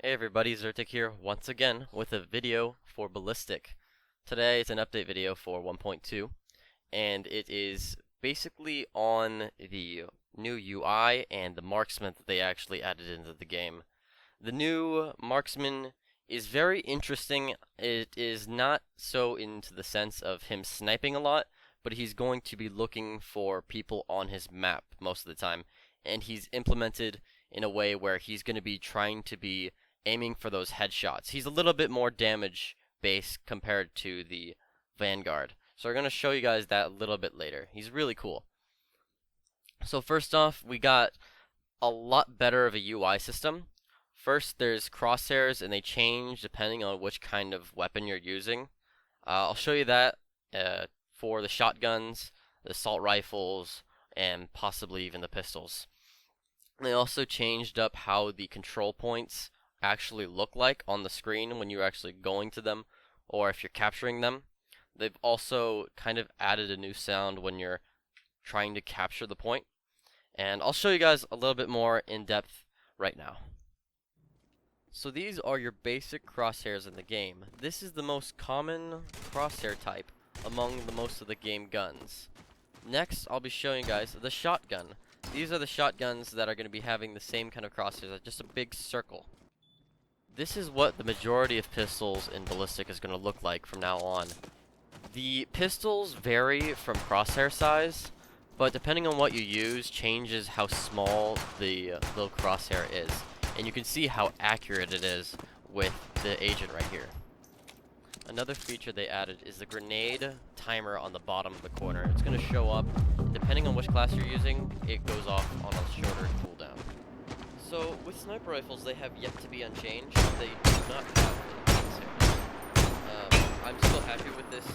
Hey everybody, Zertic here once again with a video for Ballistic. Today is an update video for 1.2 and it is basically on the new UI and the Marksman that they actually added into the game. The new Marksman is very interesting. It is not so into the sense of him sniping a lot, but he's going to be looking for people on his map most of the time, and he's implemented in a way where he's going to be trying to be aiming for those headshots. He's a little bit more damage based compared to the Vanguard. So we're going to show you guys that a little bit later. He's really cool. So first off, we got a lot better of a UI system. First, there's crosshairs, and they change depending on which kind of weapon you're using. I'll show you that for the shotguns, the assault rifles, and possibly even the pistols. They also changed up how the control points actually look like on the screen when you're actually going to them or if you're capturing them. They've also kind of added a new sound when you're trying to capture the point. And I'll show you guys a little bit more in depth right now. So these are your basic crosshairs in the game. This is the most common crosshair type among most of the game guns. Next, I'll be showing you guys the shotgun. These are the shotguns that are going to be having the same kind of crosshairs, just a big circle. This is what the majority of pistols in Ballistic is going to look like from now on. The pistols vary from crosshair size, but depending on what you use changes how small the little crosshair is. And you can see how accurate it is with the agent right here. Another feature they added is the grenade timer on the bottom of the corner. It's going to show up, depending on which class you're using, it goes off on a shorter cooldown. So, with sniper rifles, they have yet to be unchanged. They do not have crosshairs. I'm still happy with this,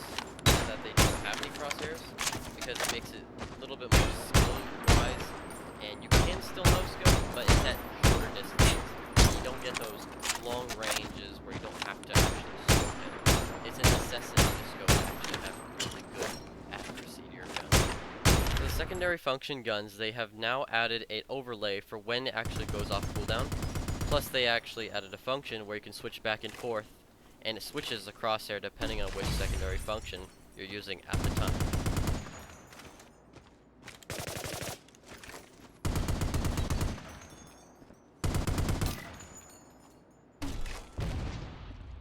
that they don't have any crosshairs, because it makes it a little bit more skill-wise, and you can still no-scope, but it's at shorter distance. You don't get those long ranges where you don't have to actually scope it. It's a necessity to scope to actually have really good accuracy to your gun. For the secondary function guns, they have now added an overlay for when it actually goes off cooldown. Plus, they actually added a function where you can switch back and forth, and it switches the crosshair depending on which secondary function you're using at the time.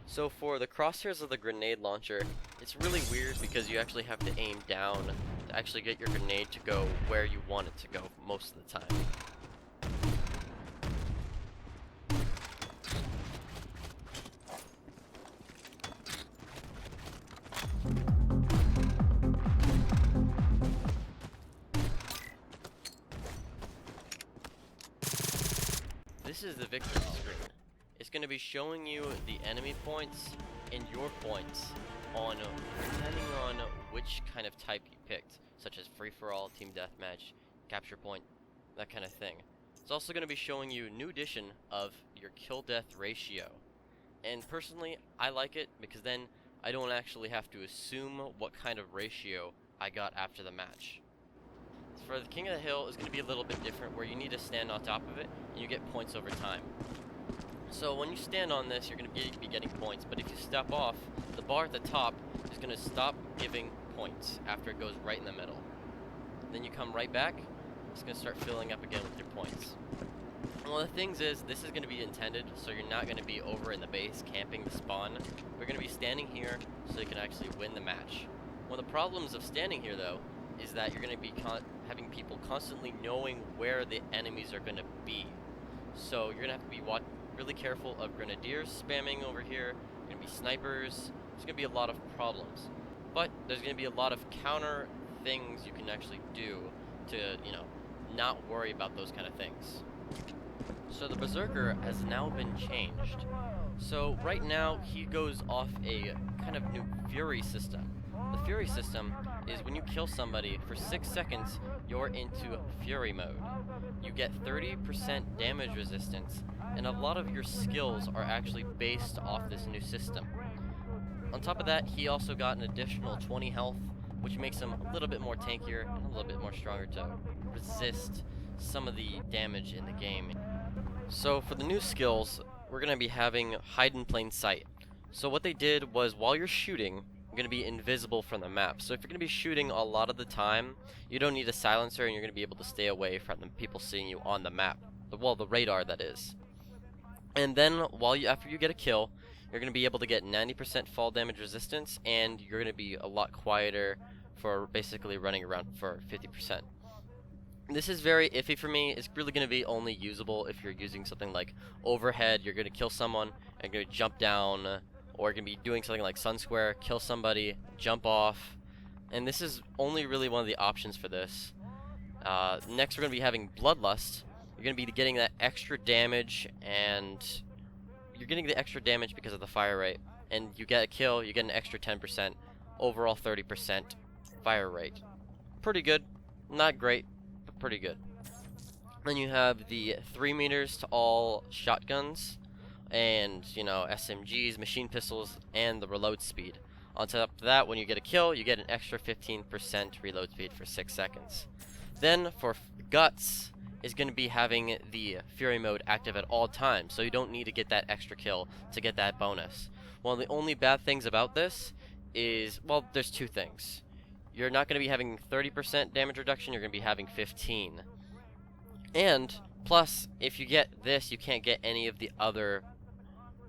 So for the crosshairs of the grenade launcher, it's really weird because you actually have to aim down to actually get your grenade to go where you want it to go most of the time. This is the victory screen. It's going to be showing you the enemy points and your points on depending on which kind of type you picked, such as free-for-all, team deathmatch, capture point, that kind of thing. It's also going to be showing you a new addition of your kill-death ratio. And personally, I like it because then I don't actually have to assume what kind of ratio I got after the match. For the King of the Hill, is going to be a little bit different, where you need to stand on top of it and you get points over time. So when you stand on this, you're going to be getting points, but if you step off, the bar at the top is going to stop giving points after it goes right in the middle. Then you come right back, it's going to start filling up again with your points. And one of the things is, this is going to be intended, so you're not going to be over in the base camping the spawn. We're going to be standing here so you can actually win the match. One of the problems of standing here, though, is that you're going to be having people constantly knowing where the enemies are going to be. So you're going to have to be really careful of grenadiers spamming over here. There's going to be snipers. There's going to be a lot of problems. But there's going to be a lot of counter things you can actually do to, not worry about those kind of things. So the Berserker has now been changed. So right now he goes off a kind of new Fury system. The Fury system is when you kill somebody for 6 seconds, you're into Fury mode. You get 30% damage resistance, and a lot of your skills are actually based off this new system. On top of that, he also got an additional 20 health, which makes him a little bit more tankier and a little bit more stronger to resist some of the damage in the game. So for the new skills, we're going to be having hide in plain sight. So what they did was, while you're shooting, you're going to be invisible from the map. So if you're going to be shooting a lot of the time, you don't need a silencer, and you're going to be able to stay away from the people seeing you on the map. Well, the radar, that is. And then after you get a kill, you're going to be able to get 90% fall damage resistance, and you're going to be a lot quieter for basically running around for 50%. This is very iffy for me. It's really going to be only usable if you're using something like overhead. You're going to kill someone and going to jump down, or you're going to be doing something like Sun Square, kill somebody, jump off. And this is only really one of the options for this. Next, we're going to be having Bloodlust. You're going to be getting that extra damage, and you're getting the extra damage because of the fire rate. And you get a kill, you get an extra 10%, overall 30% fire rate. Pretty good. Not great, but pretty good. Then you have the 3 meters to all shotguns, and, you know, SMGs, machine pistols, and the reload speed. On top of that, when you get a kill, you get an extra 15% reload speed for 6 seconds. Then, for Guts, is going to be having the Fury mode active at all times, so you don't need to get that extra kill to get that bonus. One of the only bad things about this is, well, there's 2 things. You're not going to be having 30% damage reduction, you're going to be having 15. And, plus, if you get this, you can't get any of the other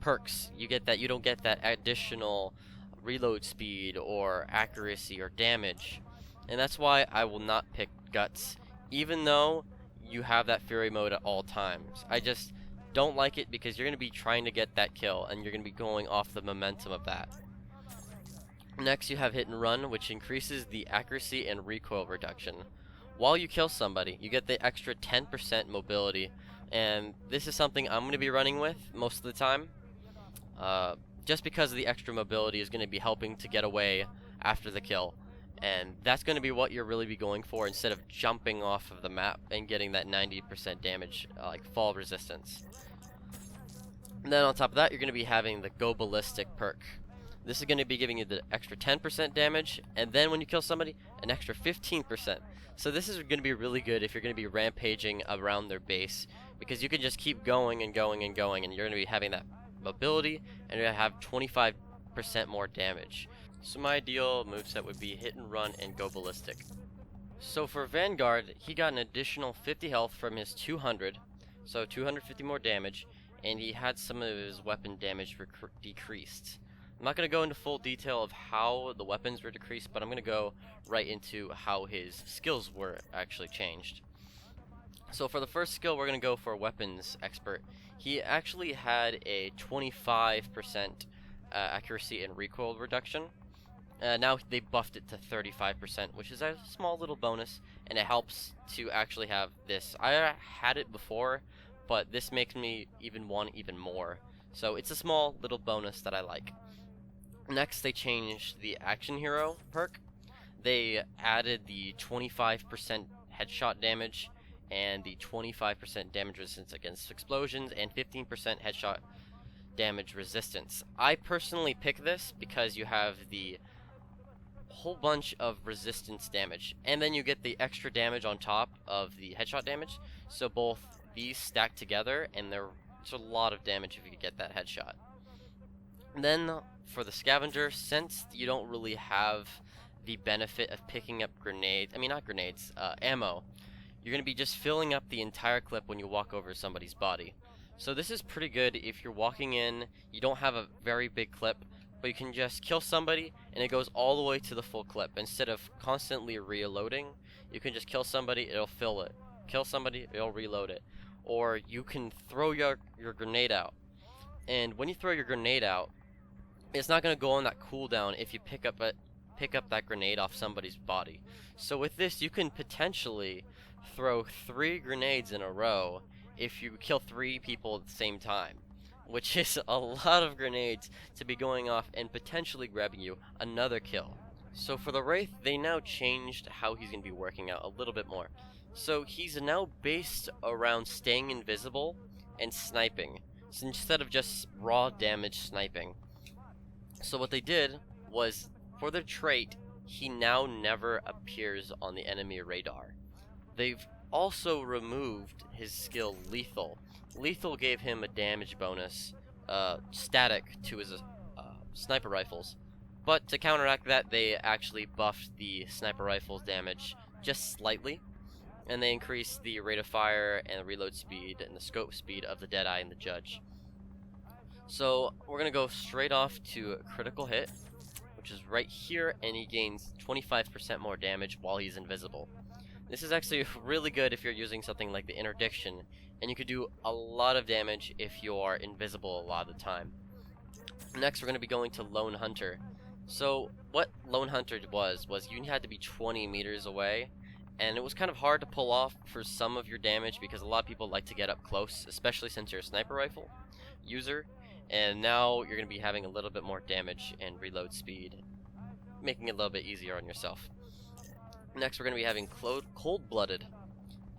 perks. You don't get that additional reload speed or accuracy or damage. And that's why I will not pick Guts, even though you have that Fury mode at all times. I just don't like it because you're going to be trying to get that kill, and you're going to be going off the momentum of that. Next, you have Hit and Run, which increases the accuracy and recoil reduction. While you kill somebody, you get the extra 10% mobility, and this is something I'm going to be running with most of the time. Just because of the extra mobility is going to be helping to get away after the kill. And that's going to be what you're really be going for, instead of jumping off of the map and getting that 90% damage, like fall resistance. And then on top of that, you're going to be having the Go Ballistic perk. This is going to be giving you the extra 10% damage, and then when you kill somebody, an extra 15%. So this is going to be really good if you're going to be rampaging around their base, because you can just keep going and going and going, and you're going to be having that mobility, and you're going to have 25% more damage. So my ideal moveset would be Hit and Run and Go Ballistic. So for Vanguard, he got an additional 50 health from his 200, so 250 more damage, and he had some of his weapon damage decreased. I'm not going to go into full detail of how the weapons were decreased, but I'm going to go right into how his skills were actually changed. So for the first skill, we're going to go for Weapons Expert. He actually had a 25% accuracy and recoil reduction. Now they buffed it to 35%, which is a small little bonus, and it helps to actually have this. I had it before, but this makes me want even more. So it's a small little bonus that I like. Next, they changed the Action Hero perk. They added the 25% headshot damage and the 25% damage resistance against explosions and 15% headshot damage resistance. I personally pick this because you have the whole bunch of resistance damage, and then you get the extra damage on top of the headshot damage, so both these stack together, and there's a lot of damage if you get that headshot. And then for the Scavenger, since you don't really have the benefit of picking up ammo, you're going to be just filling up the entire clip when you walk over somebody's body. So this is pretty good if you're walking in, you don't have a very big clip, but you can just kill somebody and it goes all the way to the full clip. Instead of constantly reloading, you can just kill somebody, it'll fill it. Kill somebody, it'll reload it. Or you can throw your grenade out. And when you throw your grenade out, it's not going to go on that cooldown if you pick up that grenade off somebody's body. So with this, you can potentially throw 3 grenades in a row if you kill 3 people at the same time, which is a lot of grenades to be going off and potentially grabbing you another kill. So for the Wraith, they now changed how he's going to be working out a little bit more. So he's now based around staying invisible and sniping, so instead of just raw damage sniping. So what they did was, for their trait, he now never appears on the enemy radar. They've also removed his skill Lethal. Lethal gave him a damage bonus, static to his sniper rifles. But to counteract that, they actually buffed the sniper rifle's damage just slightly, and they increased the rate of fire and the reload speed and the scope speed of the Deadeye and the Judge. So we're going to go straight off to critical hit, which is right here, and he gains 25% more damage while he's invisible. This is actually really good if you're using something like the Interdiction, and you could do a lot of damage if you are invisible a lot of the time. Next, we're going to be going to Lone Hunter. So what Lone Hunter was you had to be 20 meters away, and it was kind of hard to pull off for some of your damage because a lot of people like to get up close, especially since you're a sniper rifle user, and now you're going to be having a little bit more damage and reload speed, making it a little bit easier on yourself. Next, we're going to be having Cold-Blooded.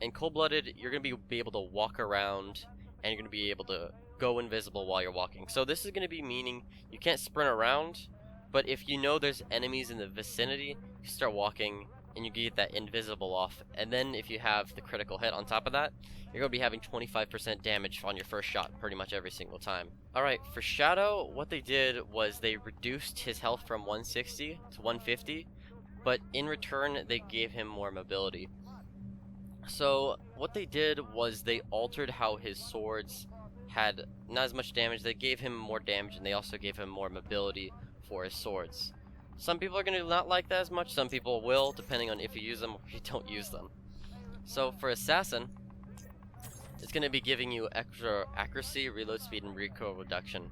And Cold-Blooded, you're going to be able to walk around, and you're going to be able to go invisible while you're walking. So this is going to be meaning you can't sprint around, but if you know there's enemies in the vicinity, you start walking, and you get that invisible off. And then if you have the critical hit on top of that, you're going to be having 25% damage on your first shot pretty much every single time. Alright, for Shadow, what they did was they reduced his health from 160 to 150, but in return, they gave him more mobility. So what they did was they altered how his swords had not as much damage. They gave him more damage, and they also gave him more mobility for his swords. Some people are going to not like that as much. Some people will, depending on if you use them or if you don't use them. So for Assassin, it's going to be giving you extra accuracy, reload speed, and recoil reduction.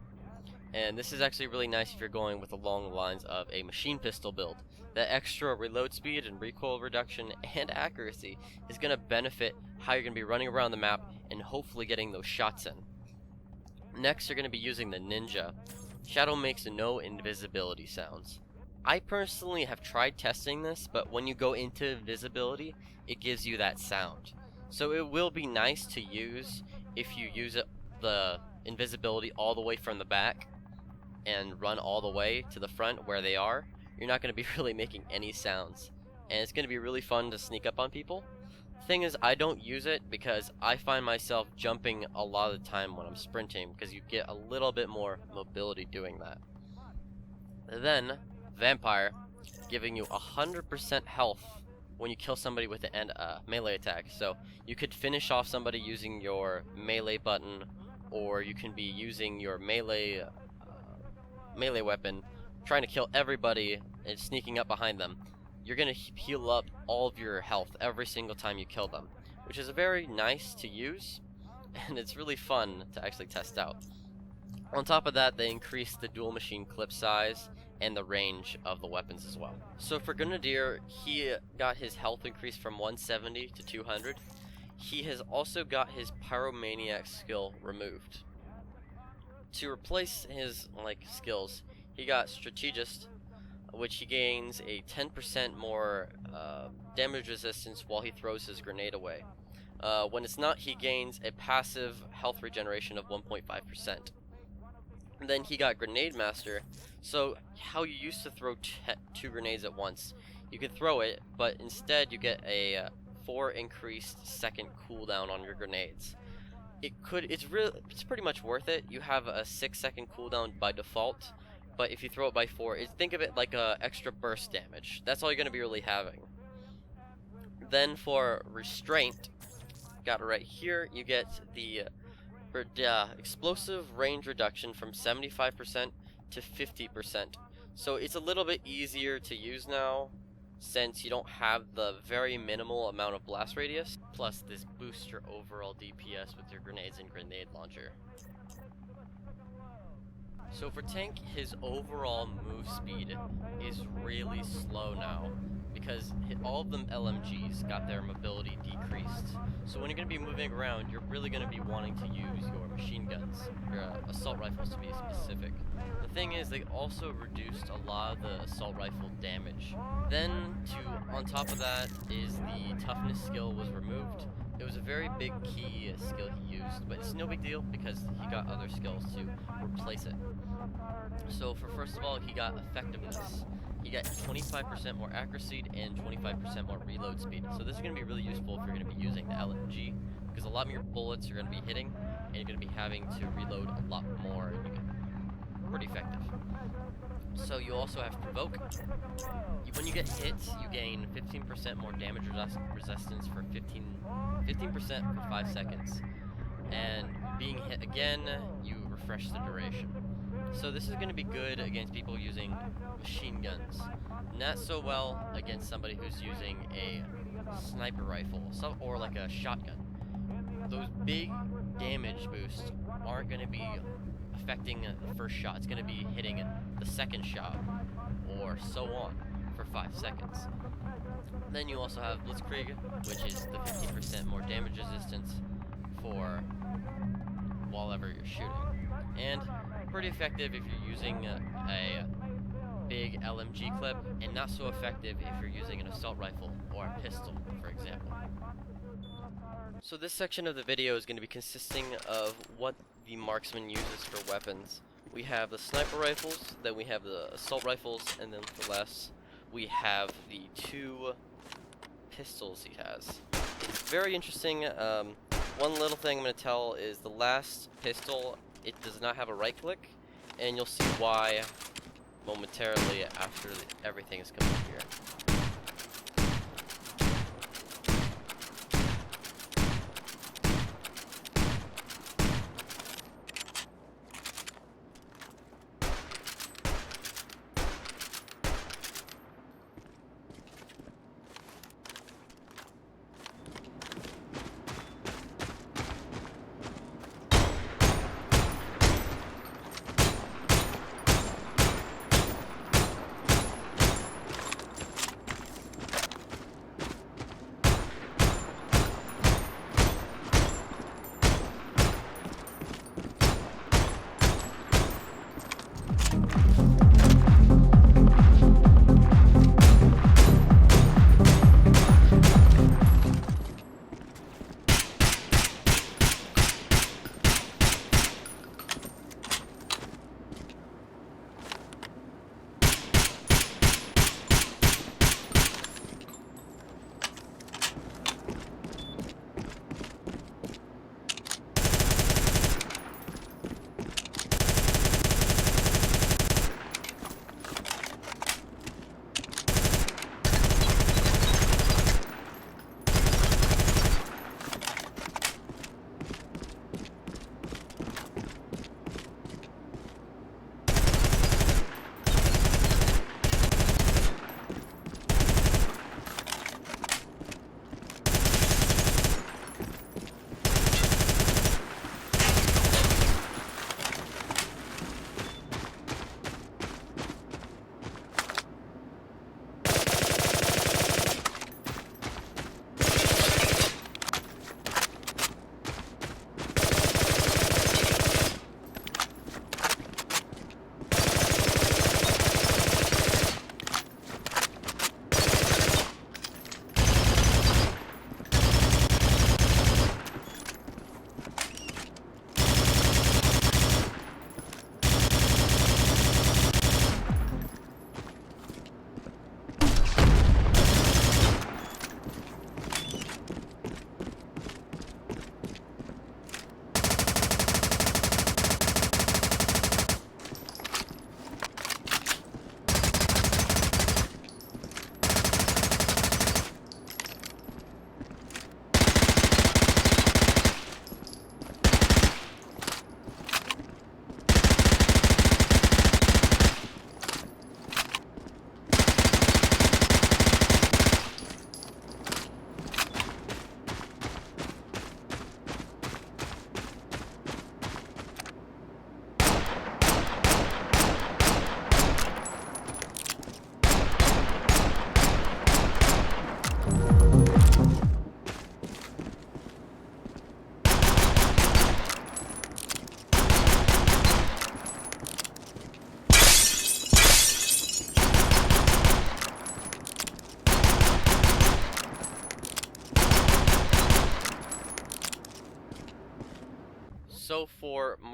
And this is actually really nice if you're going with along the lines of a machine pistol build. That extra reload speed and recoil reduction and accuracy is going to benefit how you're going to be running around the map and hopefully getting those shots in. Next, you're going to be using the Ninja. Shadow makes no invisibility sounds. I personally have tried testing this, but when you go into invisibility, it gives you that sound. So it will be nice to use if you use the invisibility all the way from the back and run all the way to the front where they are. You're not going to be really making any sounds, and it's going to be really fun to sneak up on people. The thing is, I don't use it because I find myself jumping a lot of the time when I'm sprinting because you get a little bit more mobility doing that. Then Vampire, giving you 100% health when you kill somebody with an melee attack. So you could finish off somebody using your melee button, or you can be using your melee weapon, trying to kill everybody and sneaking up behind them. You're going to heal up all of your health every single time you kill them, which is very nice to use, and it's really fun to actually test out. On top of that, they increased the dual machine clip size and the range of the weapons as well. So for Grenadier, he got his health increased from 170 to 200. He has also got his Pyromaniac skill removed. To replace his skills, he got Strategist, which he gains a 10% more damage resistance while he throws his grenade away. When it's not, he gains a passive health regeneration of 1.5%. Then he got Grenade Master, so how you used to throw 2 grenades at once, you could throw it, but instead you get a 4 increased second cooldown on your grenades. It's pretty much worth it. You have a 6-second cooldown by default, but if you throw it by 4, think of it like a extra burst damage. That's all you're going to be really having. Then for Restraint, got it right here, you get the explosive range reduction from 75% to 50%. So it's a little bit easier to use now, since you don't have the very minimal amount of blast radius. Plus, this boosts your overall DPS with your grenades and grenade launcher. So for Tank, his overall move speed is really slow now, because all of them LMGs got their mobility decreased. So when you're going to be moving around, you're really going to be wanting to use your machine guns, your assault rifles to be specific. The thing is, they also reduced a lot of the assault rifle damage. Then, on top of that, is the toughness skill was removed. It was a very big key skill he used, but it's no big deal because he got other skills to replace it. So for first of all, he got effectiveness. He got 25% more accuracy and 25% more reload speed. So this is going to be really useful if you're going to be using the LMG, because a lot of your bullets are going to be hitting, and you're going to be having to reload a lot more. Pretty effective. So you also have Provoke. When you get hit, you gain 15% more damage resistance for 15% for 5 seconds. And being hit again, you refresh the duration. So this is going to be good against people using machine guns. Not so well against somebody who's using a sniper rifle or like a shotgun. Those big damage boosts aren't going to be affecting the first shot. It's going to be hitting the second shot, or so on, for 5 seconds. Then you also have Blitzkrieg, which is the 15% more damage resistance for whatever you're shooting. And pretty effective if you're using a big LMG clip, and not so effective if you're using an assault rifle or a pistol, for example. So this section of the video is going to be consisting of what the Marksman uses for weapons. We have the sniper rifles, then we have the assault rifles, and then for last, we have the 2 pistols he has. It's very interesting. One little thing I'm going to tell is the last pistol, it does not have a right click, and you'll see why momentarily after everything is coming here.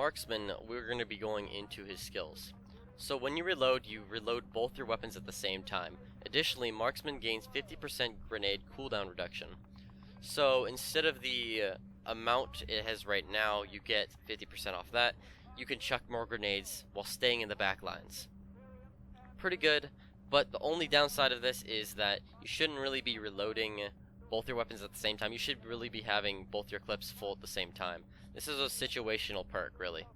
Marksman, we're going to be going into his skills. So when you reload both your weapons at the same time. Additionally, Marksman gains 50% grenade cooldown reduction. So instead of the amount it has right now, you get 50% off that. You can chuck more grenades while staying in the back lines. Pretty good, but the only downside of this is that you shouldn't really be reloading both your weapons at the same time. You should really be having both your clips full at the same time. This is a situational perk, really.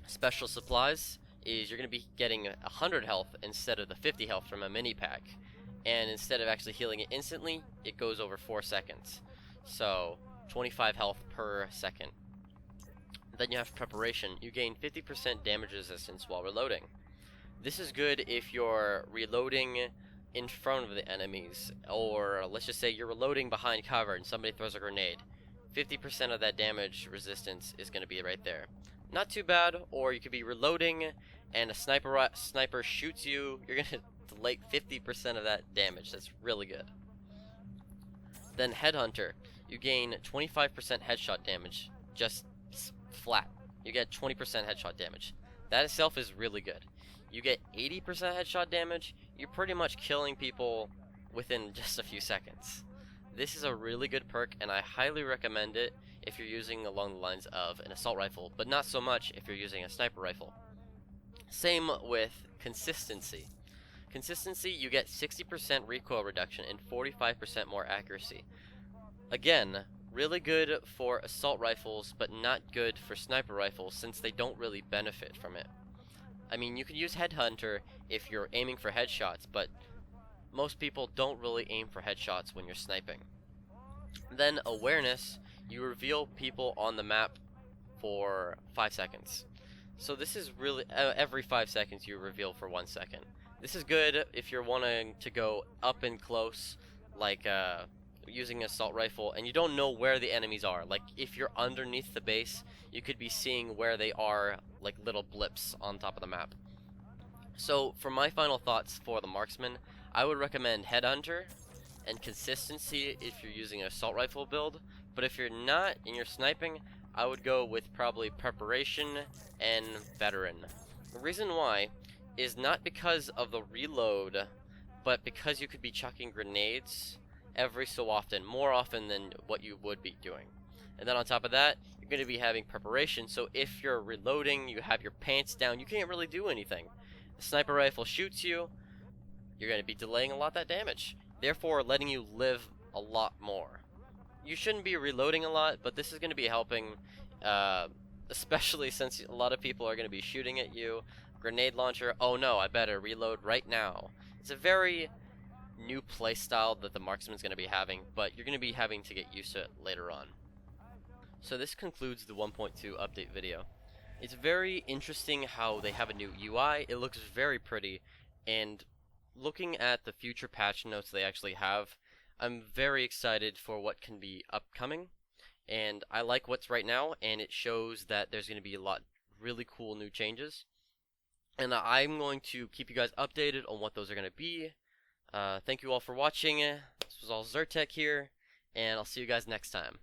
Special supplies is you're going to be getting 100 health instead of the 50 health from a mini pack. And instead of actually healing it instantly, it goes over 4 seconds. So 25 health per second. Then you have preparation. You gain 50% damage resistance while reloading. This is good if you're reloading in front of the enemies, or let's just say you're reloading behind cover and somebody throws a grenade. 50% of that damage resistance is going to be right there. Not too bad. Or you could be reloading and a sniper shoots you. You're going to delete 50% of that damage. That's really good. Then Headhunter. You gain 25% headshot damage. Just flat. You get 20% headshot damage. That itself is really good. You get 80% headshot damage. You're pretty much killing people within just a few seconds. This is a really good perk, and I highly recommend it if you're using along the lines of an assault rifle, but not so much if you're using a sniper rifle. Same with consistency. Consistency, you get 60% recoil reduction and 45% more accuracy. Again, really good for assault rifles, but not good for sniper rifles since they don't really benefit from it. I mean, you can use Headhunter if you're aiming for headshots, but most people don't really aim for headshots when you're sniping. Then Awareness, you reveal people on the map for 5 seconds. So this is really, every 5 seconds you reveal for 1 second. This is good if you're wanting to go up and close, like using an assault rifle, and you don't know where the enemies are. Like if you're underneath the base, you could be seeing where they are, like little blips on top of the map. So for my final thoughts for the Marksman, I would recommend Headhunter and Consistency if you're using an assault rifle build, but if you're not and you're sniping, I would go with probably Preparation and Veteran. The reason why is not because of the reload, but because you could be chucking grenades every so often, more often than what you would be doing. And then on top of that, you're going to be having Preparation, so if you're reloading, you have your pants down, you can't really do anything. The sniper rifle shoots you, you're going to be delaying a lot of that damage, therefore letting you live a lot more. You shouldn't be reloading a lot, but this is going to be helping, especially since a lot of people are going to be shooting at you. Grenade launcher, oh no, I better reload right now. It's a very new playstyle that the Marksman's going to be having, but you're going to be having to get used to it later on. So this concludes the 1.2 update video. It's very interesting how they have a new UI. It looks very pretty, and looking at the future patch notes they actually have, I'm very excited for what can be upcoming, and I like what's right now, and it shows that there's going to be a lot really cool new changes, and I'm going to keep you guys updated on what those are going to be. Thank you all for watching. This was all Zertek here, and I'll see you guys next time.